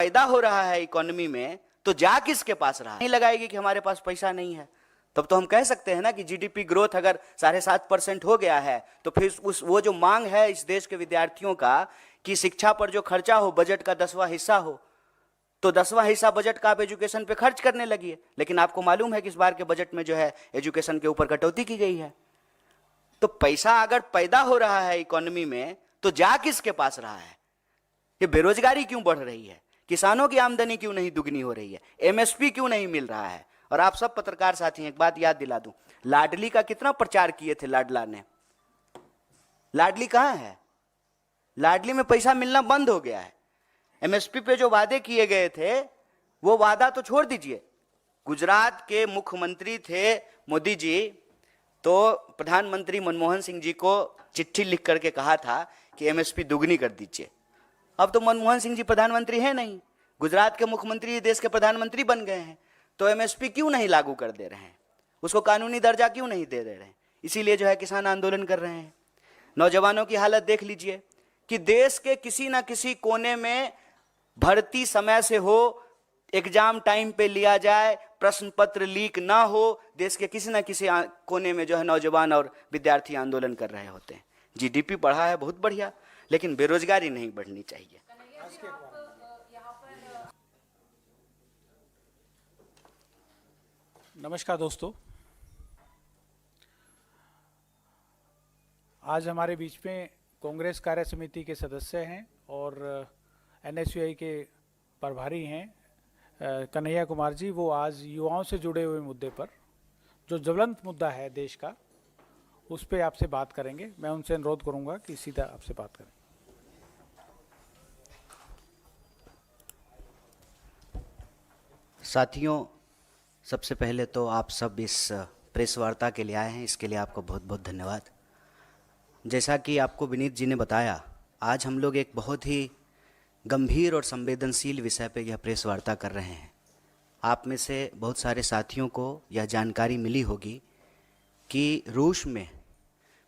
पैदा हो रहा है इकोनॉमी में, तो जा किसके पास रहा है? नहीं लगाएगी कि हमारे पास पैसा नहीं है। तब तो हम कह सकते हैं ना कि जीडीपी ग्रोथ अगर 7.5% हो गया है, तो फिर वो जो मांग है इस देश के विद्यार्थियों का कि शिक्षा पर जो खर्चा हो बजट का 10वां हिस्सा हो, तो 10वां हिस्सा बजट का आप एजुकेशन पे खर्च करने लगी है। लेकिन आपको मालूम है कि इस बार के बजट में जो है एजुकेशन के ऊपर कटौती की गई है। तो पैसा अगर पैदा हो रहा है इकोनॉमी में, तो जा किसके पास रहा है? ये बेरोजगारी क्यों बढ़ रही है? किसानों की आमदनी क्यों नहीं दुगनी हो रही है? एमएसपी क्यों नहीं मिल रहा है? और आप सब पत्रकार साथी एक बात याद दिला दूं, लाडली का कितना प्रचार किए थे लाडला ने। लाडली कहां है? लाडली में पैसा मिलना बंद हो गया है। एमएसपी पे जो वादे किए गए थे वो वादा तो छोड़ दीजिए। गुजरात के मुख्यमंत्री थे मोदी जी, तो प्रधानमंत्री मनमोहन सिंह जी को चिट्ठी लिख करके कहा था कि एमएसपी दुगनी कर दीजिए। अब तो मनमोहन सिंह जी प्रधानमंत्री हैं नहीं, गुजरात के मुख्यमंत्री देश के प्रधानमंत्री बन गए हैं, तो एमएसपी क्यों नहीं लागू कर दे रहे हैं? उसको कानूनी दर्जा क्यों नहीं दे रहे हैं? इसीलिए जो है किसान आंदोलन कर रहे हैं। नौजवानों की हालत देख लीजिए कि देश के किसी ना किसी कोने में भर्ती समय से हो, एग्जाम टाइम पे लिया जाए, प्रश्न पत्र लीक ना हो, देश के किसी ना किसी कोने में जो है नौजवान और विद्यार्थी आंदोलन कर रहे होते हैं। जीडीपी बढ़ा है बहुत बढ़िया, लेकिन बेरोजगारी नहीं बढ़नी चाहिए। नमस्कार दोस्तों, आज हमारे बीच में कांग्रेस कार्य समिति के सदस्य हैं और एनएसयूआई के प्रभारी हैं कन्हैया कुमार जी। वो आज युवाओं से जुड़े हुए मुद्दे पर, जो ज्वलंत मुद्दा है देश का, उस पर आपसे बात करेंगे। मैं उनसे अनुरोध करूंगा कि सीधा आपसे बात करें। साथियों, सबसे पहले तो आप सब इस प्रेस वार्ता के लिए आए हैं, इसके लिए आपको बहुत बहुत धन्यवाद। जैसा कि आपको विनीत जी ने बताया, आज हम लोग एक बहुत ही गंभीर और संवेदनशील विषय पे यह प्रेस वार्ता कर रहे हैं। आप में से बहुत सारे साथियों को यह जानकारी मिली होगी कि रूस में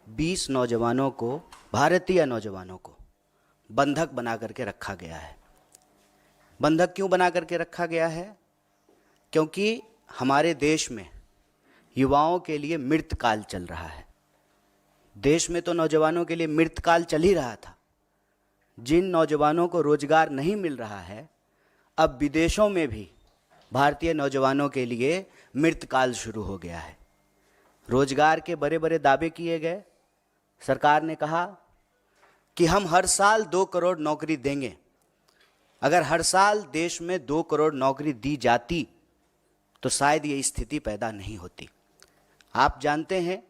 20 नौजवानों को, भारतीय नौजवानों को बंधक बना करके रखा गया है। बंधक क्यों बना करके रखा गया है? क्योंकि हमारे देश में युवाओं के लिए मृतकाल चल रहा है। देश में तो नौजवानों के लिए मृतकाल चल ही रहा था। जिन नौजवानों को रोजगार नहीं मिल रहा है, अब विदेशों में भी भारतीय नौजवानों के लिए मृतकाल शुरू हो गया है। रोजगार के बड़े बड़े दावे किए गए। सरकार ने कहा कि हम हर साल 2 करोड़ नौकरी देंगे। अगर हर साल देश में 2 करोड़ नौकरी दी जाती तो शायद ये स्थिति पैदा नहीं होती। आप जानते हैं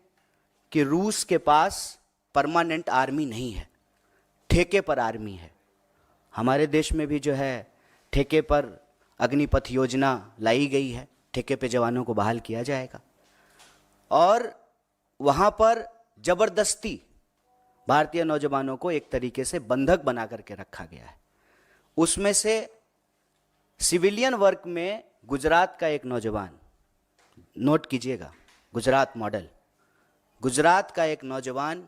कि रूस के पास परमानेंट आर्मी नहीं है, ठेके पर आर्मी है। हमारे देश में भी जो है ठेके पर अग्निपथ योजना लाई गई है, ठेके पे जवानों को बहाल किया जाएगा और वहाँ पर जबरदस्ती भारतीय नौजवानों को एक तरीके से बंधक बना करके रखा गया है। उसमें से सिविलियन वर्क में गुजरात का एक नौजवान, नोट कीजिएगा, गुजरात मॉडल, गुजरात का एक नौजवान,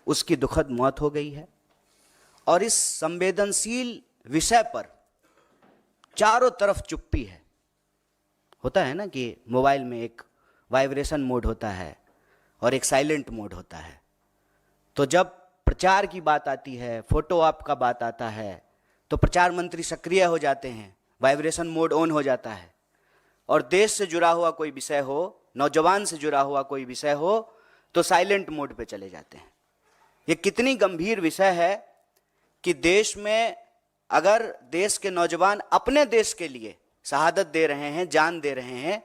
उसकी दुखद मौत हो गई है। और इस संवेदनशील विषय पर चारों तरफ चुप्पी है। होता है ना कि मोबाइल में एक वाइब्रेशन मोड होता है और एक साइलेंट मोड होता है। तो जब प्रचार की बात आती है, फोटो ऑप का बात आता है, तो प्रचार मंत्री सक्रिय हो जाते हैं, वाइब्रेशन मोड ऑन हो जाता है। और देश से जुड़ा हुआ कोई विषय हो, नौजवान से जुड़ा हुआ कोई विषय हो, तो साइलेंट मोड पे चले जाते हैं। ये कितनी गंभीर विषय है कि देश में अगर देश के नौजवान अपने देश के लिए शहादत दे रहे हैं, जान दे रहे हैं,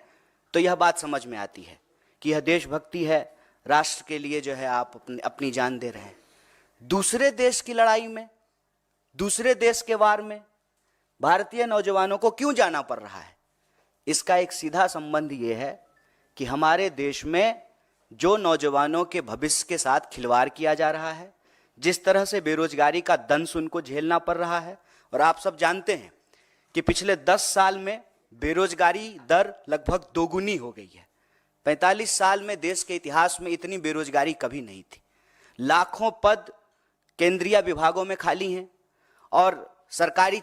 तो यह बात समझ में आती है कि यह देशभक्ति है। राष्ट्र के लिए जो है आप अपनी जान दे रहे हैं। दूसरे देश की लड़ाई में, दूसरे देश के वार में भारतीय नौजवानों को क्यों जाना पड़ रहा है? इसका एक सीधा संबंध ये है कि हमारे देश में जो नौजवानों के भविष्य के साथ खिलवाड़ किया जा रहा है, जिस तरह से बेरोजगारी का दंश उनको झेलना पड़ रहा है। और आप सब जानते हैं कि पिछले 10 साल में बेरोजगारी दर लगभग दोगुनी हो गई है। 45 साल में देश के इतिहास में इतनी बेरोजगारी कभी नहीं थी। लाखों पद केंद्रीय विभागों में खाली हैं और सरकारी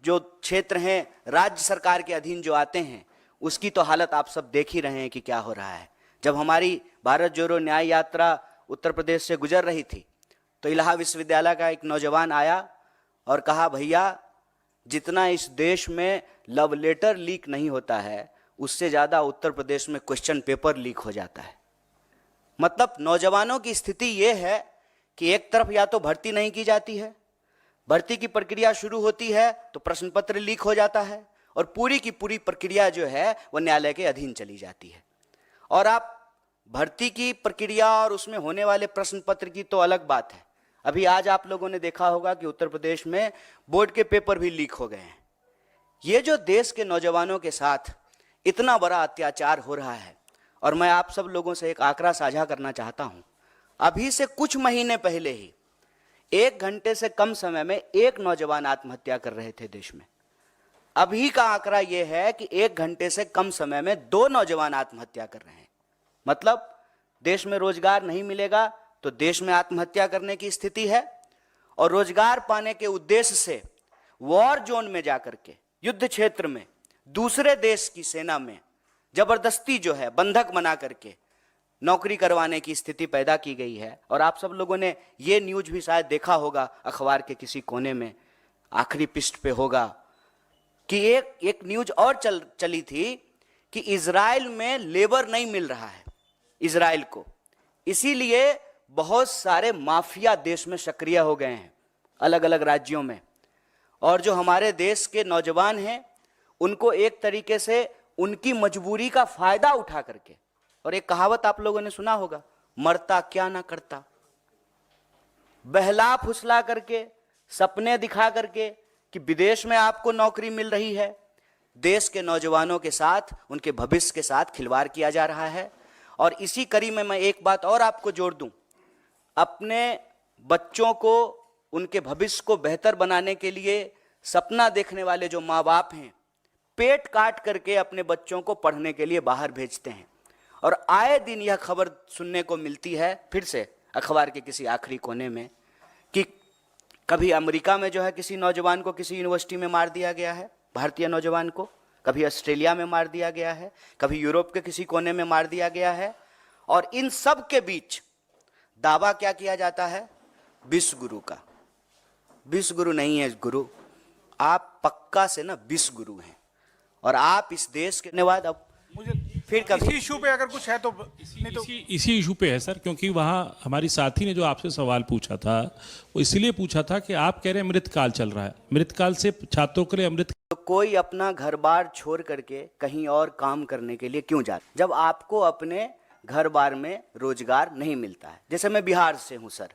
जो क्षेत्र हैं राज्य सरकार के अधीन जो आते हैं, उसकी तो हालत आप सब देख ही रहे हैं कि क्या हो रहा है। जब हमारी भारत जोड़ो न्याय यात्रा उत्तर प्रदेश से गुजर रही थी तो इलाहा विश्वविद्यालय का एक नौजवान आया और कहा, भैया जितना इस देश में लव लेटर लीक नहीं होता है, उससे ज़्यादा उत्तर प्रदेश में क्वेश्चन पेपर लीक हो जाता है। मतलब नौजवानों की स्थिति ये है कि एक तरफ या तो भर्ती नहीं की जाती है, भर्ती की प्रक्रिया शुरू होती है तो प्रश्न पत्र लीक हो जाता है और पूरी की पूरी प्रक्रिया जो है वह न्यायालय के अधीन चली जाती है। और आप भर्ती की प्रक्रिया और उसमें होने वाले प्रश्न पत्र की तो अलग बात है। अभी आज आप लोगों ने देखा होगा कि उत्तर प्रदेश में बोर्ड के पेपर भी लीक हो गए हैं। ये जो देश के नौजवानों के साथ इतना बड़ा अत्याचार हो रहा है, और मैं आप सब लोगों से एक आंकड़ा साझा करना चाहता हूं। अभी से कुछ महीने पहले ही 1 घंटे से कम समय में एक नौजवान आत्महत्या कर रहे थे देश में। अभी का आंकड़ा यह है कि 1 घंटे से कम समय में 2 नौजवान आत्महत्या कर रहे हैं। मतलब देश में रोजगार नहीं मिलेगा तो देश में आत्महत्या करने की स्थिति है, और रोजगार पाने के उद्देश्य से वॉर जोन में जाकर के, युद्ध क्षेत्र में, दूसरे देश की सेना में जबरदस्ती जो है बंधक बना करके नौकरी करवाने की स्थिति पैदा की गई है। और आप सब लोगों ने ये न्यूज भी शायद देखा होगा, अखबार के किसी कोने में आखिरी पृष्ठ पे होगा कि एक न्यूज और चली थी कि इजराइल में लेबर नहीं मिल रहा है इजराइल को, इसीलिए बहुत सारे माफिया देश में सक्रिय हो गए हैं अलग अलग राज्यों में। और जो हमारे देश के नौजवान हैं उनको एक तरीके से उनकी मजबूरी का फायदा उठा करके, और एक कहावत आप लोगों ने सुना होगा, मरता क्या ना करता, बहला फुसला करके, सपने दिखा करके कि विदेश में आपको नौकरी मिल रही है, देश के नौजवानों के साथ, उनके भविष्य के साथ खिलवाड़ किया जा रहा है। और इसी कड़ी में मैं एक बात और आपको जोड़ दूं, अपने बच्चों को, उनके भविष्य को बेहतर बनाने के लिए सपना देखने वाले जो माँ बाप हैं, पेट काट करके अपने बच्चों को पढ़ने के लिए बाहर भेजते हैं। और आए दिन यह खबर सुनने को मिलती है फिर से अखबार के किसी आखिरी कोने में कि कभी अमेरिका में जो है किसी नौजवान को किसी यूनिवर्सिटी में मार दिया गया है, भारतीय नौजवान को, कभी ऑस्ट्रेलिया में मार दिया गया है, कभी यूरोप के किसी कोने में मार दिया गया है। और इन सब के बीच दावा क्या किया जाता है? विश्व गुरु का। विश्व गुरु नहीं है गुरु, आप पक्का से ना विश्व गुरु हैं, और आप इस देश के धन्यवाद। अब मुझे फिर कभी इसी इशू पे अगर कुछ है तो नहीं तो इसी इशू पे है सर, क्योंकि वहाँ हमारी साथी ने जो आपसे सवाल पूछा था वो इसलिए पूछा था कि आप कह रहे हैं अमृतकाल चल रहा है, अमृतकाल से छात्रों के लिए अमृत तो कोई अपना घर बार छोड़ करके कहीं और काम करने के लिए क्यों जाता, जब आपको अपने घर बार में रोजगार नहीं मिलता है। जैसे मैं बिहार से हूँ सर,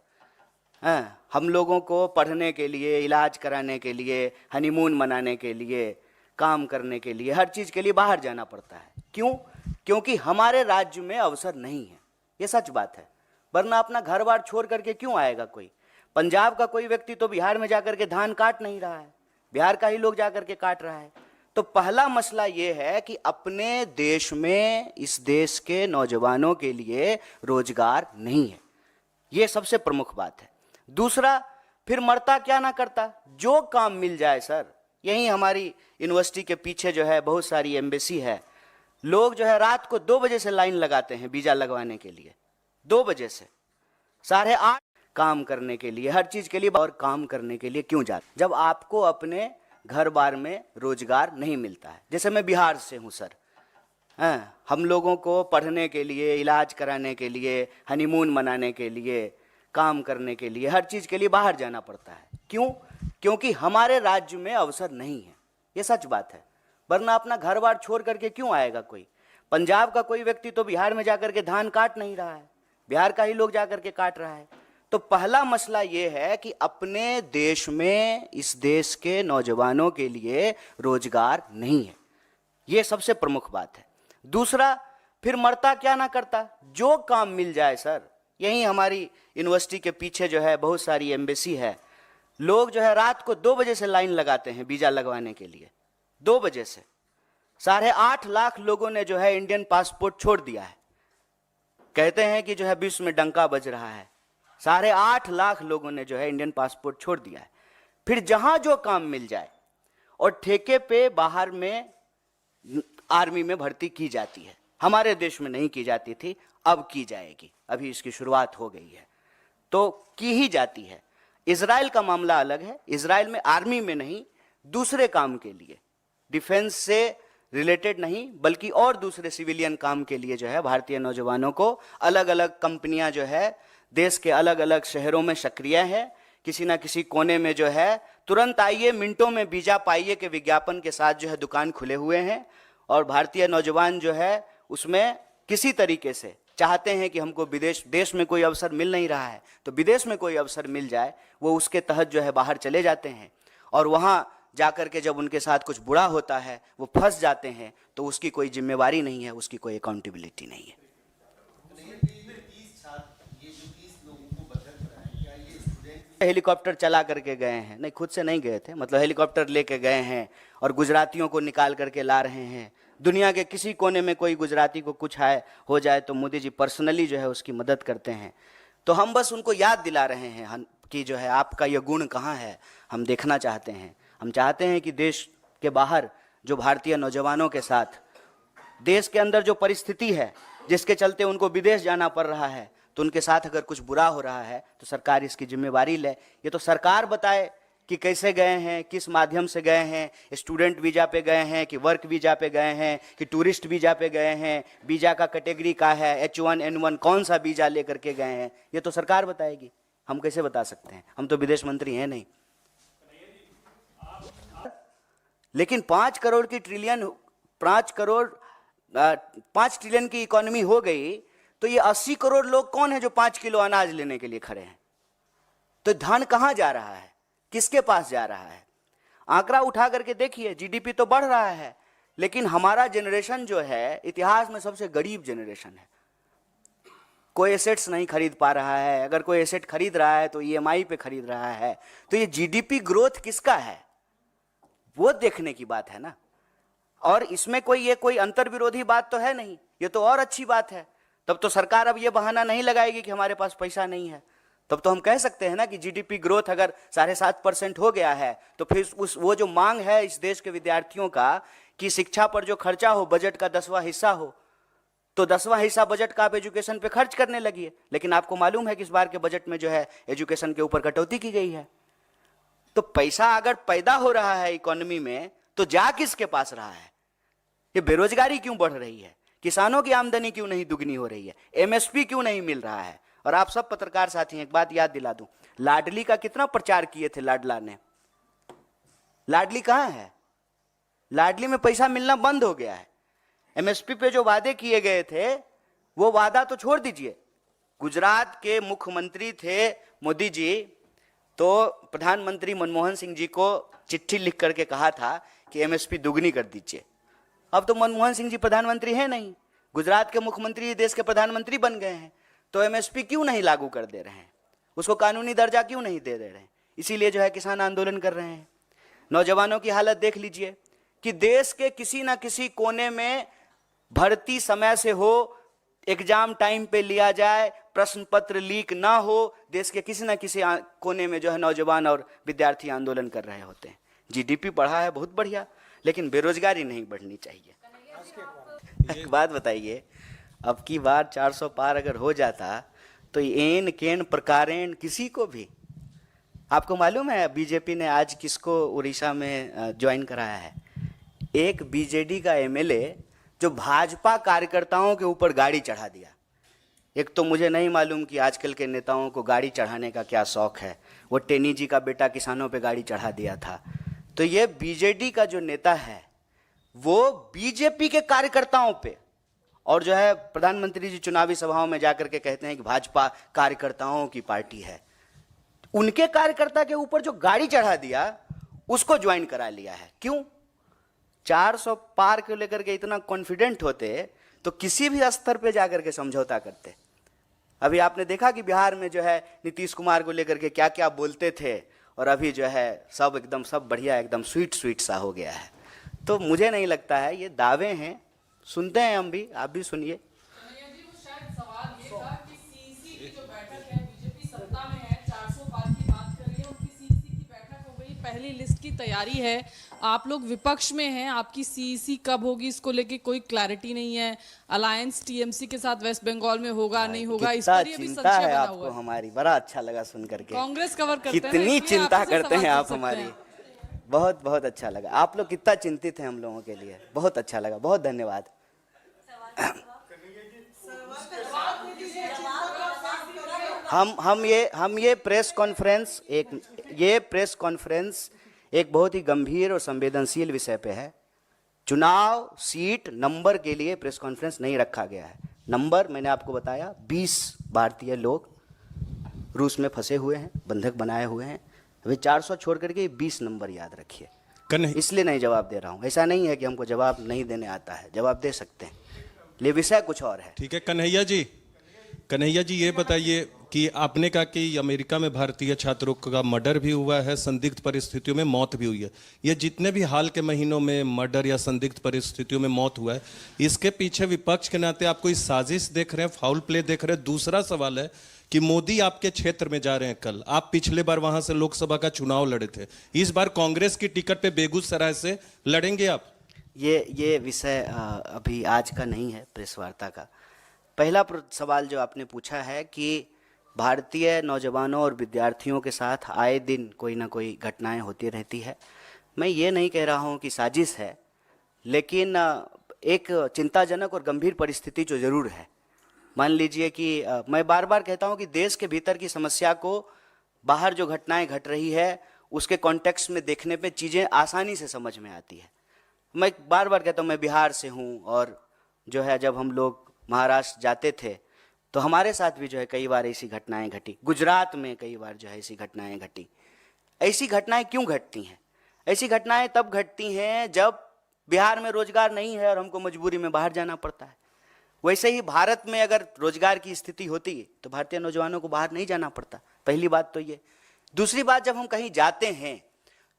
हम लोगों को पढ़ने के लिए, इलाज कराने के लिए, हनीमून मनाने के लिए, काम करने के लिए, हर चीज़ के लिए बाहर जाना पड़ता है। क्यों? क्योंकि हमारे राज्य में अवसर नहीं है, ये सच बात है। वरना अपना घर बार छोड़ करके क्यों आएगा कोई? पंजाब का कोई व्यक्ति तो बिहार में जाकर के धान काट नहीं रहा है, बिहार का ही लोग जाकर के काट रहा है। तो पहला मसला ये है कि अपने देश में, इस देश के नौजवानों के लिए रोजगार नहीं है, ये सबसे प्रमुख बात है। दूसरा, फिर मरता क्या ना करता, जो काम मिल जाए सर। यहीं हमारी यूनिवर्सिटी के पीछे जो है बहुत सारी एम्बेसी है, लोग जो है रात को 2 बजे से लाइन लगाते हैं वीजा लगवाने के लिए, 2 बजे से 8:30 काम करने के लिए, हर चीज के लिए, और काम करने के लिए क्यों जाते, जब आपको अपने घर बार में रोजगार नहीं मिलता है। जैसे मैं बिहार से हूँ सर, हम लोगों को पढ़ने के लिए, इलाज कराने के लिए, हनीमून मनाने के लिए, काम करने के लिए, हर चीज के लिए बाहर जाना पड़ता है। क्यों? क्योंकि हमारे राज्य में अवसर नहीं है, ये सच बात है। वरना अपना घर बार छोड़ करके क्यों आएगा कोई? पंजाब का कोई व्यक्ति तो बिहार में जाकर के धान काट नहीं रहा है, बिहार का ही लोग जाकर के काट रहा है। तो पहला मसला ये है कि अपने देश में, इस देश के नौजवानों के लिए रोजगार नहीं है, ये सबसे प्रमुख बात है। दूसरा, फिर मरता क्या ना करता, जो काम मिल जाए सर। यहीं हमारी यूनिवर्सिटी के पीछे जो है बहुत सारी एम्बेसी है, लोग जो है रात को 2 बजे से लाइन लगाते हैं वीजा लगवाने के लिए, 2 बजे से 8.5 लाख लोगों ने जो है इंडियन पासपोर्ट छोड़ दिया है। कहते हैं कि जो है विश्व में डंका बज रहा है, 8.5 लाख लोगों ने जो है इंडियन पासपोर्ट छोड़ दिया है। फिर जहां जो काम मिल जाए, और ठेके पे बाहर में आर्मी में भर्ती की जाती है। हमारे देश में नहीं की जाती थी, अब की जाएगी, अभी इसकी शुरुआत हो गई है, तो की ही जाती है। इजराइल का मामला अलग है, इजराइल में आर्मी में नहीं, दूसरे काम के लिए, डिफेंस से रिलेटेड नहीं बल्कि और दूसरे सिविलियन काम के लिए जो है भारतीय नौजवानों को अलग अलग कंपनियां जो है देश के अलग अलग शहरों में सक्रिय है। किसी ना किसी कोने में जो है तुरंत आइए मिनटों में वीजा पाइए के विज्ञापन के साथ जो है दुकान खुले हुए हैं, और भारतीय नौजवान जो है उसमें किसी तरीके से चाहते हैं कि हमको देश में कोई अवसर मिल नहीं रहा है तो विदेश में कोई अवसर मिल जाए, वो उसके तहत जो है बाहर चले जाते हैं, और वहाँ जाकर के जब उनके साथ कुछ बुरा होता है वो फंस जाते हैं, तो उसकी कोई जिम्मेवारी नहीं है, उसकी कोई अकाउंटेबिलिटी नहीं है। हेलीकॉप्टर चला करके गए हैं, नहीं खुद से नहीं गए थे, मतलब हेलीकॉप्टर लेके गए हैं और गुजरातियों को निकाल करके ला रहे हैं। दुनिया के किसी कोने में कोई गुजराती को कुछ हो जाए तो मोदी जी पर्सनली जो है उसकी मदद करते हैं। तो हम बस उनको याद दिला रहे हैं कि जो है आपका ये गुण कहाँ है, हम देखना चाहते हैं। हम चाहते हैं कि देश के बाहर जो भारतीय नौजवानों के साथ देश के अंदर जो परिस्थिति है जिसके चलते उनको विदेश जाना पड़ रहा है, तो उनके साथ अगर कुछ बुरा हो रहा है तो सरकार इसकी जिम्मेवारी ले। ये तो सरकार बताए कि कैसे गए हैं, किस माध्यम से गए हैं, स्टूडेंट वीजा पे गए हैं कि वर्क वीजा पे गए हैं कि टूरिस्ट वीजा पे गए हैं, वीजा का कैटेगरी का है, H1N1 कौन सा वीजा लेकर के गए हैं, ये तो सरकार बताएगी, हम कैसे बता सकते हैं, हम तो विदेश मंत्री हैं नहीं। लेकिन 5 ट्रिलियन की इकोनॉमी हो गई तो ये 80 करोड़ लोग कौन है जो 5 किलो अनाज लेने के लिए खड़े हैं? तो धन कहां जा रहा है, किसके पास जा रहा है? आंकड़ा उठा करके देखिए, जीडीपी तो बढ़ रहा है, लेकिन हमारा जनरेशन जो है इतिहास में सबसे गरीब जनरेशन है। कोई एसेट्स नहीं खरीद पा रहा है, अगर कोई एसेट खरीद रहा है तो ईएमआई पे खरीद रहा है। तो ये जीडीपी ग्रोथ किसका है, वो देखने की बात है ना। और इसमें कोई अंतर विरोधी बात तो है नहीं, ये तो और अच्छी बात है। तब तो सरकार अब ये बहाना नहीं लगाएगी कि हमारे पास पैसा नहीं है। तब तो हम कह सकते हैं ना कि जीडीपी ग्रोथ अगर 7.5% हो गया है तो फिर वो जो मांग है इस देश के विद्यार्थियों का कि शिक्षा पर जो खर्चा हो बजट का 10वां हिस्सा हो, तो 10वां हिस्सा बजट का आप एजुकेशन पे खर्च करने लगी है। लेकिन आपको मालूम है कि इस बार के बजट में जो है एजुकेशन के ऊपर कटौती की गई है। तो पैसा अगर पैदा हो रहा है इकोनॉमी में तो जा किसके पास रहा है? ये बेरोजगारी क्यों बढ़ रही है, किसानों की आमदनी क्यों नहीं दुगनी हो रही है, एमएसपी क्यों नहीं मिल रहा है? और आप सब पत्रकार साथी एक बात याद दिला दूं, लाडली का कितना प्रचार किए थे लाडला ने, लाडली कहां है? लाडली में पैसा मिलना बंद हो गया है। एमएसपी पे जो वादे किए गए थे वो वादा तो छोड़ दीजिए। गुजरात के मुख्यमंत्री थे मोदी जी, तो प्रधानमंत्री मनमोहन सिंह जी को चिट्ठी लिख करके कहा था कि एमएसपी दुगनी कर दीजिए। अब तो मनमोहन सिंह जी प्रधानमंत्री हैं नहीं, गुजरात के मुख्यमंत्री देश के प्रधानमंत्री बन गए हैं, तो एमएसपी क्यों नहीं लागू कर दे रहे हैं, उसको कानूनी दर्जा क्यों नहीं दे रहे हैं? इसीलिए जो है किसान आंदोलन कर रहे हैं। नौजवानों की हालत देख लीजिए कि देश के किसी ना किसी कोने में भर्ती समय से हो, एग्जाम टाइम पे लिया जाए, प्रश्न पत्र लीक ना हो, देश के किसी ना किसी कोने में जो है नौजवान और विद्यार्थी आंदोलन कर रहे होते हैं। जीडीपी बढ़ा है बहुत बढ़िया, लेकिन बेरोजगारी नहीं बढ़नी चाहिए। एक बात बताइए, अब की बार 400 पार अगर हो जाता तो एन केन प्रकारेण किसी को भी, आपको मालूम है बीजेपी ने आज किसको उड़ीसा में ज्वाइन कराया है? एक बीजेडी का एमएलए जो भाजपा कार्यकर्ताओं के ऊपर गाड़ी चढ़ा दिया। एक तो मुझे नहीं मालूम कि आजकल के नेताओं को गाड़ी चढ़ाने का क्या शौक है। वो टेनी जी का बेटा किसानों पे गाड़ी चढ़ा दिया था। तो ये बीजेडी का जो नेता है वो बीजेपी के कार्यकर्ताओं पे, और जो है प्रधानमंत्री जी चुनावी सभाओं में जाकर के कहते हैं कि भाजपा कार्यकर्ताओं की पार्टी है। उनके कार्यकर्ता के ऊपर जो गाड़ी चढ़ा दिया उसको ज्वाइन करा लिया है। क्यों? 400 पार को लेकर के इतना कॉन्फिडेंट होते तो किसी भी स्तर पे जाकर के समझौता करते। अभी आपने देखा कि बिहार में जो है नीतीश कुमार को लेकर के क्या क्या बोलते थे, और अभी जो है सब एकदम सब बढ़िया, एकदम स्वीट सा हो गया है। तो मुझे नहीं लगता है, ये दावे हैं, सुनते हैं हम भी, आप भी सुनिए। पहली लिस्ट की तैयारी है, आप लोग विपक्ष में हैं, आपकी सीईसी कब होगी इसको लेके कोई क्लैरिटी नहीं है। अलायंस टीएमसी के साथ वेस्ट बंगाल में होगा नहीं होगा, इस कितना पर ये भी चिंता संशय है बना आपको हुआ है। हमारी, बड़ा अच्छा लगा सुन करके। कांग्रेस कवर करते हैं ना, कितनी इसलिए चिंता आपसे करते हैं सवाल आप पूछ सकते हमारी, हैं। बहुत बहुत अच्छा लगा। आप लोग कितना चिंतित हैं हम लोगों के लिए, बहुत अच्छा लगा, बहुत धन्यवाद। हम ये प्रेस कॉन्फ्रेंस एक बहुत ही गंभीर और संवेदनशील विषय पे है। चुनाव सीट नंबर के लिए प्रेस कॉन्फ्रेंस नहीं रखा गया है। नंबर मैंने आपको बताया, 20 भारतीय लोग रूस में फंसे हुए हैं, बंधक बनाए हुए हैं। अभी 400 छोड़ करके 20 नंबर याद रखिए। इसलिए नहीं जवाब दे रहा हूँ, ऐसा नहीं है कि हमको जवाब नहीं देने आता है, जवाब दे सकते हैं, ले विषय कुछ और है। ठीक है कन्हैया जी ये बताइए कि आपने कहा कि अमेरिका में भारतीय छात्रों का मर्डर भी हुआ है, संदिग्ध परिस्थितियों में मौत भी हुई है। ये जितने भी हाल के महीनों में मर्डर या संदिग्ध परिस्थितियों में मौत हुआ है, इसके पीछे विपक्ष के नाते आप कोई साजिश देख रहे हैं, फाउल प्ले देख रहे हैं? दूसरा सवाल है कि मोदी आपके क्षेत्र में जा रहे हैं कल, आप पिछले बार वहां से लोकसभा का चुनाव लड़े थे, इस बार कांग्रेस की टिकट पे बेगूसराय से लड़ेंगे आप? ये विषय अभी आज का नहीं है प्रेस वार्ता का। पहला सवाल जो आपने पूछा है कि भारतीय नौजवानों और विद्यार्थियों के साथ आए दिन कोई ना कोई घटनाएं होती रहती है। मैं ये नहीं कह रहा हूं कि साजिश है, लेकिन एक चिंताजनक और गंभीर परिस्थिति जो ज़रूर है। मान लीजिए कि मैं बार बार कहता हूं कि देश के भीतर की समस्या को बाहर जो घटनाएं घट रही है उसके कॉन्टेक्स्ट में देखने पे चीज़ें आसानी से समझ में आती है। मैं बार बार कहता हूं, मैं बिहार से हूं और जो है जब हम लोग महाराष्ट्र जाते थे तो हमारे साथ भी जो है कई बार ऐसी घटनाएं घटी, गुजरात में कई बार जो है ऐसी घटनाएं घटी। ऐसी घटनाएं क्यों घटती हैं? ऐसी घटनाएं तब घटती हैं जब बिहार में रोजगार नहीं है और हमको मजबूरी में बाहर जाना पड़ता है। वैसे ही भारत में अगर रोजगार की स्थिति होती तो भारतीय नौजवानों को बाहर नहीं जाना पड़ता। पहली बात तो ये। दूसरी बात, जब हम कहीं जाते हैं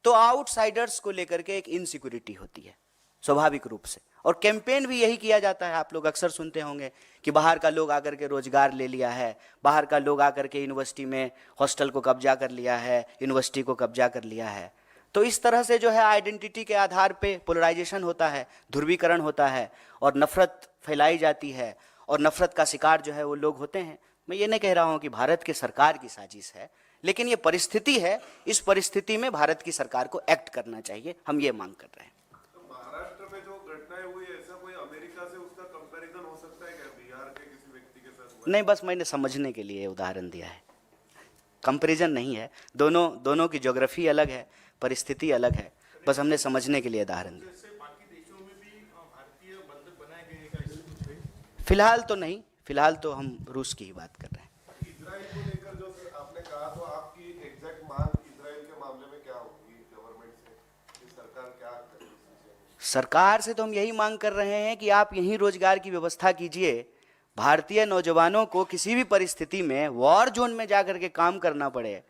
तो आउटसाइडर्स को लेकर के एक इनसिक्योरिटी होती है स्वाभाविक रूप से, और कैंपेन भी यही किया जाता है। आप लोग अक्सर सुनते होंगे कि बाहर का लोग आकर के रोजगार ले लिया है, बाहर का लोग आकर के यूनिवर्सिटी में हॉस्टल को कब्जा कर लिया है, यूनिवर्सिटी को कब्जा कर लिया है। तो इस तरह से जो है आइडेंटिटी के आधार पे पोलराइजेशन होता है, ध्रुवीकरण होता है और नफरत फैलाई जाती है और नफरत का शिकार जो है वो लोग होते हैं। मैं ये नहीं कह रहा हूँ कि भारत की सरकार की साजिश है, लेकिन ये परिस्थिति है। इस परिस्थिति में भारत की सरकार को एक्ट करना चाहिए, हम ये मांग कर रहे हैं। महाराष्ट्र में जो घटनाएं हुई, ऐसा कोई अमेरिका से उसका कंपैरिजन हो सकता है क्या बिहार के किसी व्यक्ति के साथ? नहीं, बस मैंने समझने के लिए उदाहरण दिया है, कंपैरिजन नहीं है। दोनों की ज्योग्राफी अलग है, परिस्थिति अलग है, बस हमने समझने के लिए उदाहरण दिया। फिलहाल तो नहीं, फिलहाल तो हम रूस की ही बात कर रहे हैं। इजराइल को लेकर जो आपने कहा, तो आपकी एग्जैक्ट मांग इजराइल के मामले में क्या होगी गवर्नमेंट से, कि सरकार क्या करेगी? सरकार से तो हम यही मांग कर रहे हैं कि आप यहीं रोजगार की व्यवस्था कीजिए। भारतीय नौजवानों को किसी भी परिस्थिति में वॉर जोन में जाकर के काम करना पड़े,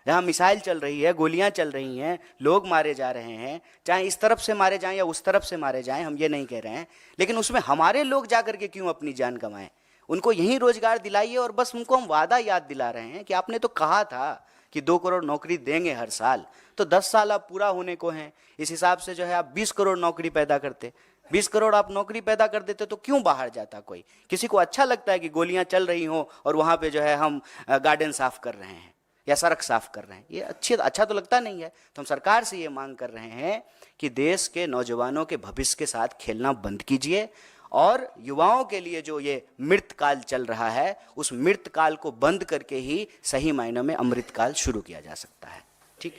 जहाँ मिसाइल चल रही है, गोलियां चल रही हैं, लोग मारे जा रहे हैं, चाहे इस तरफ से मारे जाएं या उस तरफ से मारे जाएं, हम ये नहीं कह रहे हैं, लेकिन उसमें हमारे लोग जाकर के क्यों अपनी जान गंवाएं? उनको यहीं रोजगार दिलाइए। और बस उनको हम वादा याद दिला रहे हैं कि आपने तो कहा था कि 2 करोड़ नौकरी देंगे हर साल, तो 10 साल अब पूरा होने को हैं। इस हिसाब से जो है आप 20 करोड़ नौकरी पैदा करते, 20 करोड़ आप नौकरी पैदा कर देते तो क्यों बाहर जाता कोई? किसी को अच्छा लगता है कि गोलियां चल रही हों और वहाँ पे जो है हम गार्डन साफ कर रहे हैं या सड़क साफ कर रहे हैं? ये अच्छा तो लगता नहीं है। तो हम सरकार से ये मांग कर रहे हैं कि देश के नौजवानों के भविष्य के साथ खेलना बंद कीजिए और युवाओं के लिए जो ये मृत काल चल रहा है, उस मृत काल को बंद करके ही सही मायनों में अमृत काल शुरू किया जा सकता है। ठीक,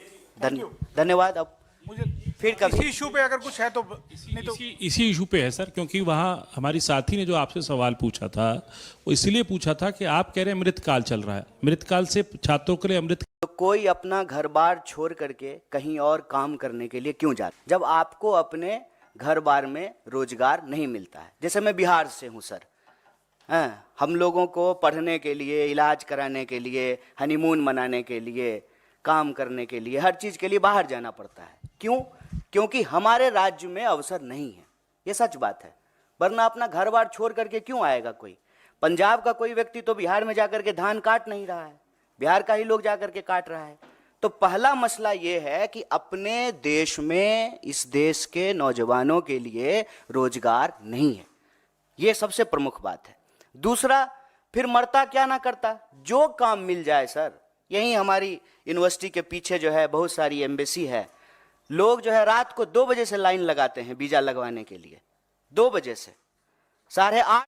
धन्यवाद। अब मुझे फिर कभी इसी इशू पे अगर कुछ है तो नहीं तो इसी इशू पे है सर, क्योंकि वहाँ हमारी साथी ने जो आपसे सवाल पूछा था वो इसलिए पूछा था कि आप कह रहे हैं मृतकाल चल रहा है, मृतकाल से छात्रों के लिए अमृत। तो कोई अपना घर बार छोड़ करके कहीं और काम करने के लिए क्यों जाता, जब आपको अपने घर बार में रोजगार नहीं मिलता है? जैसे मैं बिहार से हूँ सर, हम लोगों को पढ़ने के लिए, इलाज कराने के लिए, हनीमून मनाने के लिए, काम करने के लिए, हर चीज़ के लिए बाहर जाना पड़ता है। क्यों? क्योंकि हमारे राज्य में अवसर नहीं है। ये सच बात है, वरना अपना घर बार छोड़ करके क्यों आएगा कोई? पंजाब का कोई व्यक्ति तो बिहार में जाकर के धान काट नहीं रहा है, बिहार का ही लोग जाकर के काट रहा है। तो पहला मसला यह है कि अपने देश में इस देश के नौजवानों के लिए रोजगार नहीं है, यह सबसे प्रमुख बात है। दूसरा, फिर मरता क्या ना करता, जो काम मिल जाए सर। यहीं हमारी यूनिवर्सिटी के पीछे जो है बहुत सारी एम्बेसी है, लोग जो है रात को 2 बजे से लाइन लगाते हैं वीजा लगवाने के लिए, 2 बजे से 8:30